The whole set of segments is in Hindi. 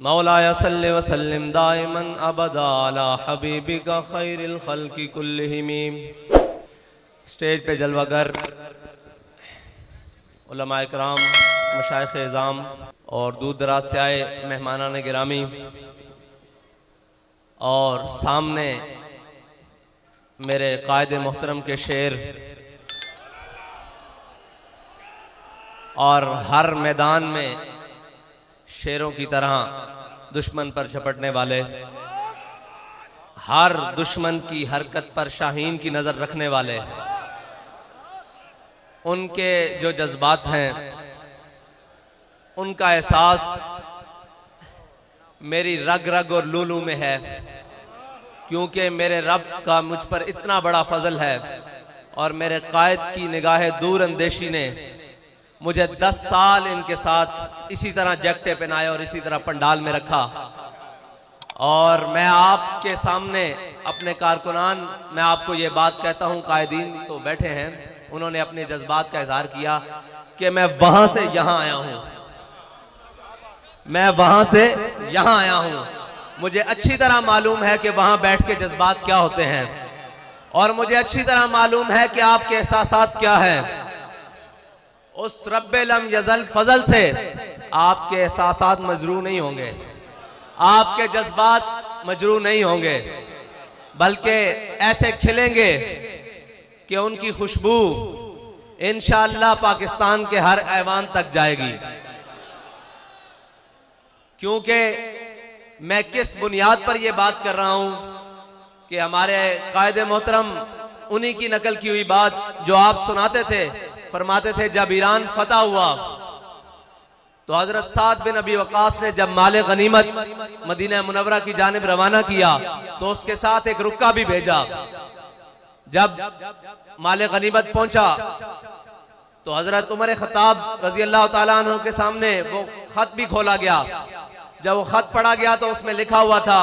मौलाया सल्लि व सल्लिम दाइमन अबदा अला हबीबिका खैरिल खल्क़ि कुल्लिहिम। स्टेज पे जलवागर उलमाए किराम, मशाइख़ इज़ाम और दूर दराज से आए मेहमानान गिरामी, और सामने मेरे कायद मोहतरम के शेर, और हर मैदान में शेरों की तरह दुश्मन पर झपटने वाले, हर दुश्मन की हरकत पर शाहीन की नज़र रखने वाले, उनके जो जज्बात हैं उनका एहसास मेरी रग रग और लूलू में है, क्योंकि मेरे रब का मुझ पर इतना बड़ा फजल है और मेरे कायद की निगाह दूर अंदेशी ने मुझे 10 साल इनके साथ इसी तरह जैकटे पहनाए और इसी तरह पंडाल में रखा। और मैं आपके सामने अपने कारकुनान, मैं आपको ये बात कहता हूँ, कायदीन तो बैठे हैं, उन्होंने अपने जज्बात का इजहार किया कि मैं वहां से यहां आया हूं, मैं वहां से यहां आया हूं। मुझे अच्छी तरह मालूम है कि वहां बैठ के जज्बात क्या होते हैं, और मुझे अच्छी तरह मालूम है कि आपके एहसासात क्या है। उस रब्बे लम यज़ल फजल से आपके एहसासात मजरू नहीं होंगे, आपके जज्बात मजरू नहीं होंगे, बल्कि ऐसे खिलेंगे कि उनकी खुशबू इंशाअल्लाह पाकिस्तान के हर ऐवान तक जाएगी। क्योंकि मैं किस बुनियाद पर यह बात कर रहा हूं कि हमारे कायदे मोहतरम उन्हीं की नकल की हुई बात जो आप सुनाते थे, फरमाते थे जब ईरान फतह हुआ तो हजरत साद बिन अबी वकास ने जब माले गनीमत मदीना मुनव्वरा की जानिब रवाना किया तो उसके साथ एक रुक्का भी भेजा। जब माले गनीमत पहुंचा तो हजरत उमर खत्ताब रजी अल्लाह ताला अन्हु के सामने वो खत भी खोला गया। जब वो खत पढ़ा गया तो उसमें लिखा हुआ था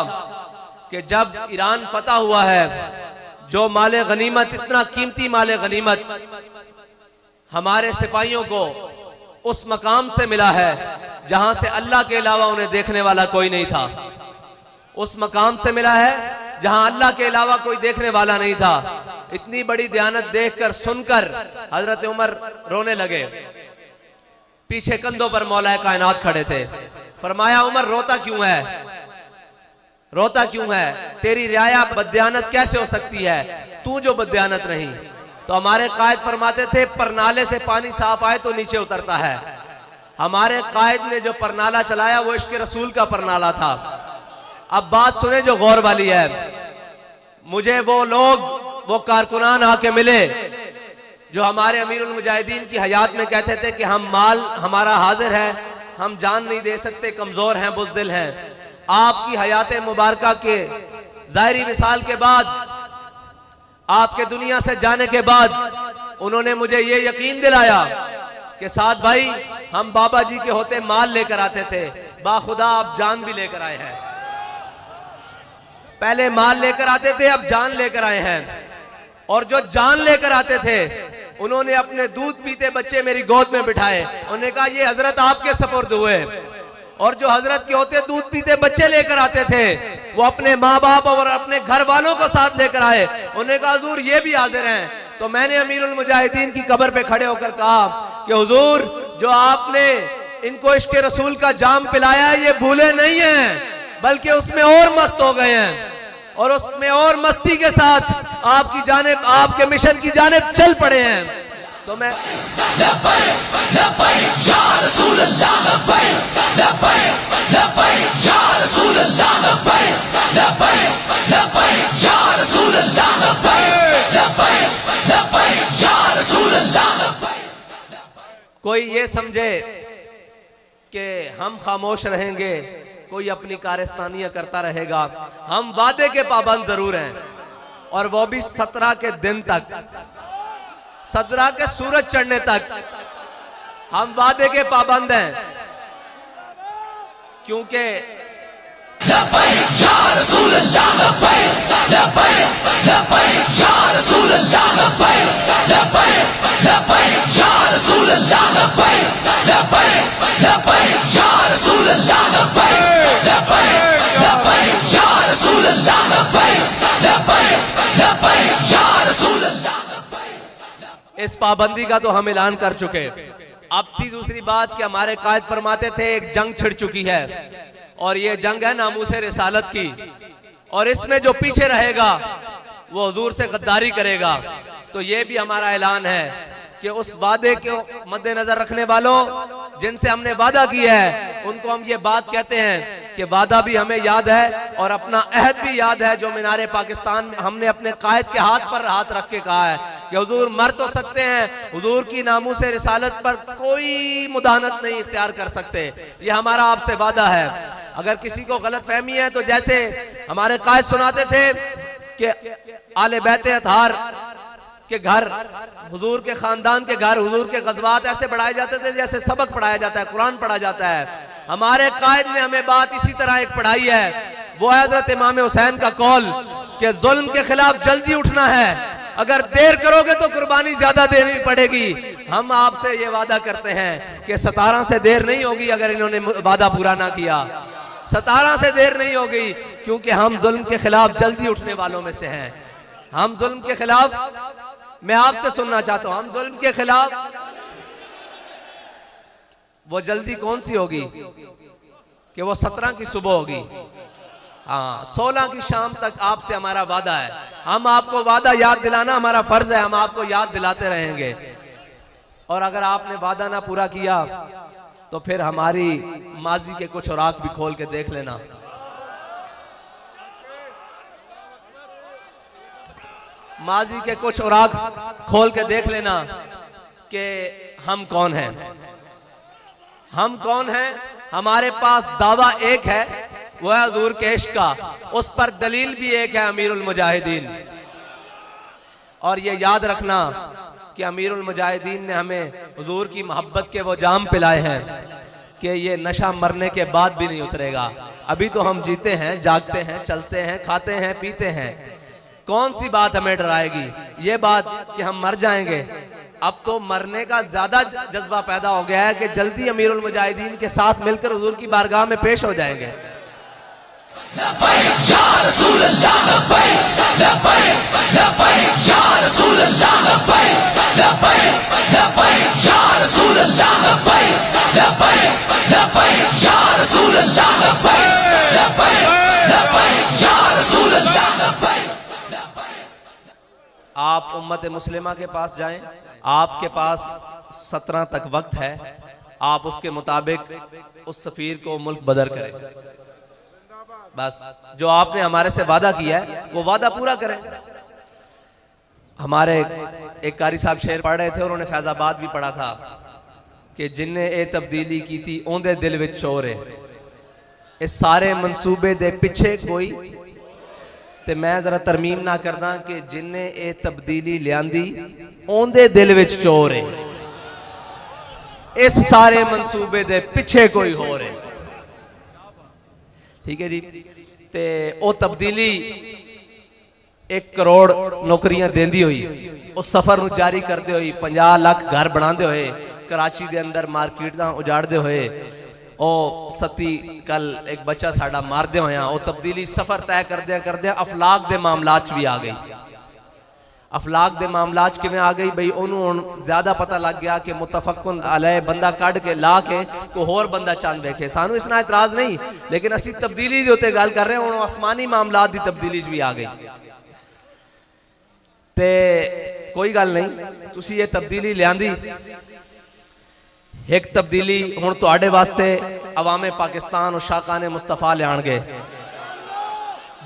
कि जब ईरान फतह हुआ है, जो माले गनीमत, इतना कीमती माले गनीमत हमारे सिपाहियों को उस मकाम से मिला है जहां से अल्लाह के अलावा उन्हें देखने वाला कोई नहीं था, उस मकाम से मिला है जहां अल्लाह के अलावा कोई देखने वाला नहीं था। इतनी बड़ी दयानत देखकर, सुनकर हजरत उमर रोने लगे। पीछे कंधों पर मौलाए कायनात खड़े थे। फरमाया, उमर रोता क्यों है, रोता क्यों है? तेरी रियाया बदयानत कैसे हो सकती है, तू जो बदयानत नहीं। तो हमारे कायद फरमाते थे परनाले से पानी साफ आए तो नीचे उतरता है। हमारे कायद ने जो परनाला चलाया वो इश्क रसूल का परनाला था। अब बात सुने जो गौर वाली है। मुझे वो लोग, वो कारकुनान आके मिले जो हमारे अमीरुल मुजाहिदीन की हयात में कहते थे कि हम माल हमारा हाजिर है, हम जान नहीं दे सकते, कमजोर हैं, बुज़दिल हैं। आपकी हयात मुबारका के ज़ाहिरी विसाल के बाद, आपके दुनिया से जाने के बाद उन्होंने मुझे ये यकीन दिलाया कि साद भाई, हम बाबा जी के होते माल लेकर आते थे, बाखुदा आप जान भी लेकर आए हैं। पहले माल लेकर आते थे, अब जान लेकर आए हैं। और जो जान लेकर आते थे उन्होंने अपने दूध पीते बच्चे मेरी गोद में बिठाए। उन्होंने कहा ये हजरत आपके सपुर्द हुए। और जो हजरत के होते दूध पीते बच्चे लेकर आते थे वो अपने माँ बाप और अपने घर वालों को साथ लेकर आए। उन्होंने कहा हुजूर ये भी हाजिर हैं। तो मैंने अमीरुल मुजाहिदीन की कब्र पे खड़े होकर कहा कि हुजूर, जो आपने इनको इश्क रसूल का जाम पिलाया है ये भूले नहीं हैं, बल्कि उसमें और मस्त हो गए हैं, और उसमें और मस्ती के साथ आपकी जानिब, आपके मिशन की जानिब चल पड़े हैं। तो मैं कोई ये समझे कि हम खामोश रहेंगे, कोई अपनी कारस्तानियां करता रहेगा। हम वादे के पाबंद जरूर हैं, और वो भी 17 के दिन तक, 17 के सूरज चढ़ने तक हम वादे के पाबंद हैं। क्योंकि इस पाबंदी का तो हम ऐलान कर चुके। अब थी दूसरी बात कि हमारे कायद फरमाते थे एक जंग छिड़ चुकी है और ये जंग है नामूसे रिसालत की, और इसमें जो पीछे रहेगा वो हुजूर से गद्दारी करेगा। तो ये भी हमारा ऐलान है कि उस वादे को मद्देनजर रखने वालों जिनसे हमने वादा किया है उनको हम ये बात कहते हैं कि वादा भी हमें याद है और अपना अहद भी याद है जो मीनारे पाकिस्तान में हमने अपने कायद के हाथ पर हाथ रख के कहा है कि हुजूर मर तो सकते हैं, हुजूर की नामूसे रिसालत पर कोई मुदाहनत नहीं इख्तियार कर सकते। ये हमारा आपसे वादा है। अगर किसी को गलत फहमी है तो जैसे हमारे कायद सुनाते थे कि आले बैत अतहार के घर, हुजूर के खानदान के घर, हुजूर के गज़वात ऐसे बढ़ाए जाते थे जैसे सबक पढ़ाया जाता है, कुरान पढ़ा जाता है। हमारे कायद ने हमें बात इसी तरह एक पढ़ाई है, वो है हज़रत इमाम हुसैन का कौल कि जुल्म के खिलाफ जल्दी उठना है, अगर देर करोगे तो कुर्बानी ज्यादा देनी पड़ेगी। हम आपसे ये वादा करते हैं कि 17 से देर नहीं होगी अगर इन्होंने वादा पूरा ना किया, 17 से देर नहीं होगी, क्योंकि हम जुल्म के खिलाफ जल्दी उठने वालों में से हैं। हम जुल्म के खिलाफ, मैं आपसे सुनना चाहता हूं, हम जुल्म के खिलाफ, वो जल्दी कौन सी होगी कि वो 17 की सुबह होगी, हाँ 16 की शाम तक आपसे हमारा वादा है। हम आपको वादा याद दिलाना हमारा फर्ज है, हम आपको याद दिलाते रहेंगे। और अगर आपने वादा ना पूरा किया तो फिर हमारी माजी के कुछ औराक भी खोल के देख लेना। माजी के कुछ औराक खोल के देख लेना कि हम कौन हैं, हम कौन हैं। हमारे पास दावा एक है, वो है हुजूर के इश्क का, उस पर दलील भी एक है, अमीरुल मुजाहिदीन। और ये याद रखना कि अमीरुल मुजाहिदीन ने हमें हुजूर की मोहब्बत के वो जाम पिलाए हैं कि ये नशा मरने के बाद भी नहीं उतरेगा। अभी तो हम जीते हैं, जागते हैं, चलते हैं, खाते हैं, पीते हैं, कौन सी बात हमें डराएगी? ये बात कि हम मर जाएंगे। अब तो मरने का ज्यादा जज्बा पैदा हो गया है कि जल्दी अमीरुल मुजाहिदीन के साथ मिलकर हुजूर की बारगाह में पेश हो जाएंगे। आप उम्मत मुस्लिमा के पास जाएं, आपके पास 17 तक वक्त है, आप उसके मुताबिक उस सफीर को मुल्क बदर करें। बस जो आपने हमारे से वादा किया है वो वादा पूरा करें। हमारे एक कारी साहब शेर पढ़ रहे थे, उन्होंने फैजाबाद भी पढ़ा था कि जिन्ने ए तब्दीली की थी ओंदे दिल विच चोर है, इस सारे मंसूबे दे पिछे कोई, ते मैं जरा तरमीम ना करदा कि जिन्ने ए तब्दीली लियांदी ओंदे दिल विच चोर है, इस सारे मंसूबे दे पिछे कोई हो रहे। ठीक है जी। ते ओ तब्दीली 1 करोड़ नौकरियां देंदी हुई, उस सफर नूं जारी करते हुए 50 लाख घर बनाते हुए, कराची दे अंदर मार्केटां उजाड़ते हुए, ओ सती कल एक बच्चा साडा मारदे होया, ओ तब्दीली सफर तय करदे अफलाक दे मामलात भी आ गई। अफलाक दे मामलात किवें आ गई बई, उन्होंने ज्यादा पता लग गया कि मुतफक्कुन अलैह बंदा कढ़ के ला के कोई होर बंदा चंद देखे। सानू इसना इतराज नहीं, लेकिन असी तब्दीली दे उत्ते गल कर रहे हैं, आसमानी मामलात दी तब्दीली भी आ गई। ते कोई गल नहीं, तुसी ये तब्दीली लियांदी। एक तब्दीली हुण तुहाडे वास्ते अवामे पाकिस्तान और शाकाने मुस्तफा लियाणगे।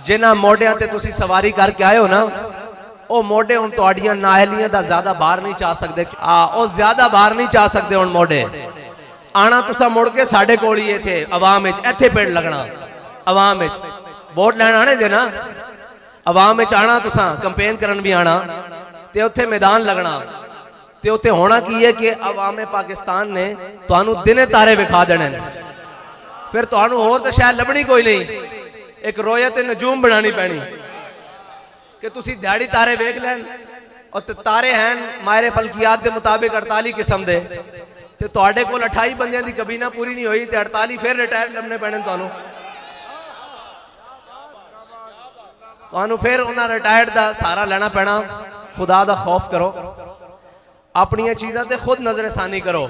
जिन्हां मोढियां ते तुसी सवारी करके आए हो ना, ओ मोढे हुण तुहाडियां नाअहलियां दा ज्यादा बाहर नहीं जा सकदे। ओ ज्यादा बाहर नहीं जा सकदे हुण मोढे। आना तुसा मुड़ के साडे कोल ही इत्थे अवाम विच, इत्थे पेड़ लगना अवाम विच, वोट लैण आने जे ना, अवाम विच आना तुसा, कैंपेन करन भी आना, ते उत्थे मैदान लगना। ते उत्थे होना की है कि अवामे पाकिस्तान ने तुहानू दिने तारे विखा देने, फिर तुहानू होर तां शायद लभनी कोई नहीं, एक रोयत नजूम बनानी पैनी कि तुसी दिहाड़ी तारे वेख लैन। और तारे हैं मायरे फलकियात के मुताबिक 48 किस्म दे, ते तुहाडे कोल 28 बंदियां दी कबीना पूरी नहीं हुई, ते 48 फिर रिटायर लभने पैने तुहानू फिर उन्हां रिटायर्ड दा सहारा लेना पैना। खुदा दा खौफ करो। अपनी चीज़ों ते खुद नजरसानी करो,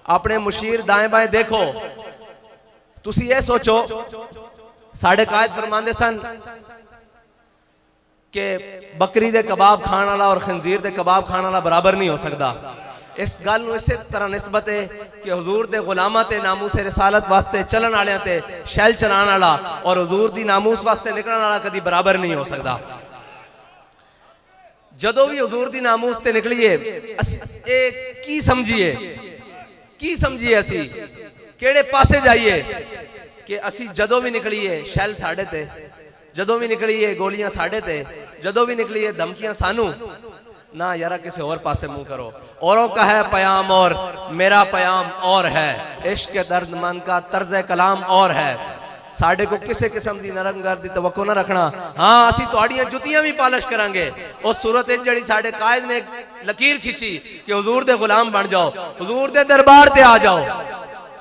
अपने मुशीर दाएं बाएं देखो। तुसी ये सोचो, साढ़े कायद फरमांदे सन कि बकरी दे कबाब खाने वाला और खंजीर दे कबाब खाने वाला बराबर नहीं हो सकता। इस गल नूं इसे तरह निस्बत है कि हुजूर दे गुलामां ते नामूस रिसालत वास्ते चलन वालियां ते शैल चलाने वाला और हुजूर दी नामूस वास्ते निकलने वाला कदी बराबर नहीं हो सकता। जदों भी हुजूर दी नामूस ते निकलिए की समझिए असी केड़े पासे जाइए कि असी जदों भी निकलिए शैल साढ़े ते, जदों भी निकलिए गोलियां साढ़े ते, जदों भी निकलिए धमकियां सानू ना यारा किसी और पासे मुंह करो। औरों का है पयाम और मेरा पयाम और है, इश्क के दर्दमंद का तर्ज कलाम और है। साढ़े को किसी किस्म की नरमगर्द की तवक्को ना रखना। हाँ असी तुहाड़ियां जुतियां भी पालिश करांगे। उस सूरत जी साढ़े कायद ने लकीर खिंची कि हुजूर दे गुलाम बन जाओ, हुजूर दे दरबार ते आ जाओ,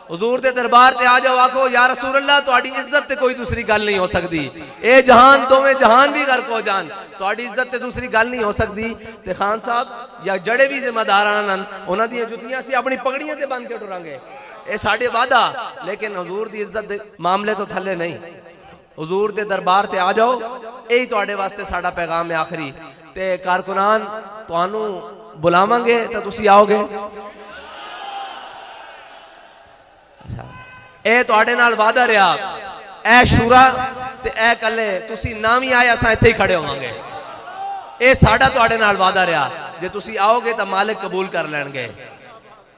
हुजूर दे दरबार ते आ जाओ। आखो या रसूल अल्लाह तुहाड़ी इज्जत ते कोई दूसरी गल नहीं हो सकती। ए जहान दोवें जहान भी गर्क हो जान, तुहाड़ी इज्जत ते दूसरी गल नहीं हो सकती। ते खान साहब या जड़े भी जिम्मेदार आन उन्हां दी जुतियां असीं अपनी पगड़ियां ते बन के टुरांगे, ये साढ़े वादा। लेकिन हुजूर दी इज्जत मामले तो थले नहीं। हुजूर दे दरबार ते आ जाओ, यही तुहाडे वास्ते साडा पैगाम है आखिरी। ते कारकुनान तुहानू बुलावांगे तो तुसी आओगे। ए तुहाडे नाल वादा रहा, ए शूरा ते ए कले तुसी ना भी आए असां इत्थे ही खड़े होवांगे। ए साडा तुहाडे नाल वादा रहा, जे तुसी आओगे तो मालिक कबूल कर लैणगे।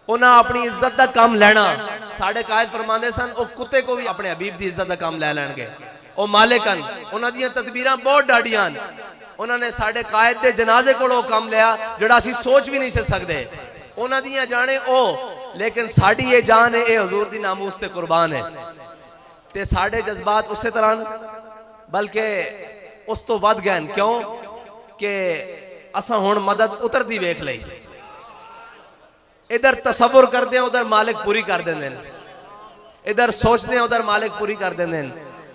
उन्हें अपनी इज्जत का काम लेना। साढ़े कायद फरमाते सन वो कुत्ते को भी अपने हबीब की इज्जत का काम ले लैणगे। वो मालिकन उन्होंने तदबीरां बहुत डाडियां। उन्होंने साढ़े कायद के जनाजे को काम लिया जोड़ा असी सोच भी नहीं सकते। उन्होंने जाने ओ, लेकिन साड़ी ये जान है, ये हुजूर दी नामूस ते कुर्बान है। ते साढ़े जज्बात उस तरह बल्कि उस तो वध गए। क्यों कि असा हुण मदद उतरती वेख लई। इधर तसव्वुर करते हैं उधर मालिक पूरी कर देंगे, इधर सोचते हैं उधर मालिक पूरी कर देंगे।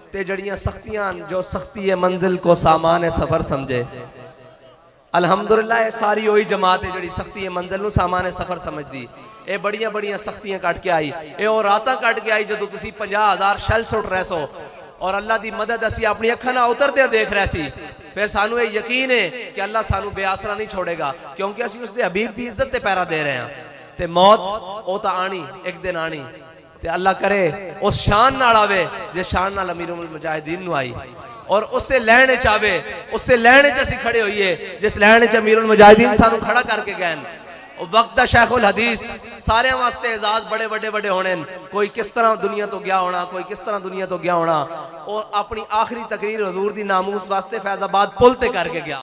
ते जड़ियां सख्तियां जो सख्ती है मंजिल को सामान है सफर समझे। अल्हम्दुलिल्लाह सारी वही जमात है जी सख्ती है मंजिल नूं सामान है सफर समझदी। ये बड़ियां बड़ियां सख्तियां कट के आई, ये और रातां कट के आई जदों तुसीं 50,000 शैल सुट रहे सो और अल्लाह की मदद असी अपनी अखां नाल उतरदे देख रहे सी। फिर सानू ये यकीन है कि अल्लाह सानू बेआसरा नहीं छोड़ेगा, क्योंकि असी उसके हबीब की इज्जत ते पैरा दे रहे हैं। ते मौत वो तो आनी एक दिन आनी। ते अल्लाह करे उस शान नाल आवे जे शान नाल अमीरुल मुजाहिदीन नूं आई, और उससे लैण च आवे, उससे लैण च असीं खड़े होइए जिस लैण च अमीरुल मुजाहिदीन सानू खड़ा करके गए। वक्त दा शेखुल हदीस सारे वास्ते एजाज बड़े बड़े बड़े होने। कोई किस तरह दुनिया तो गया होना, कोई किस तरह दुनिया तो गया होना। और अपनी आखिरी तकरीर हुजूर दी नामूस वास्ते फैजाबाद पुल ते करके गया।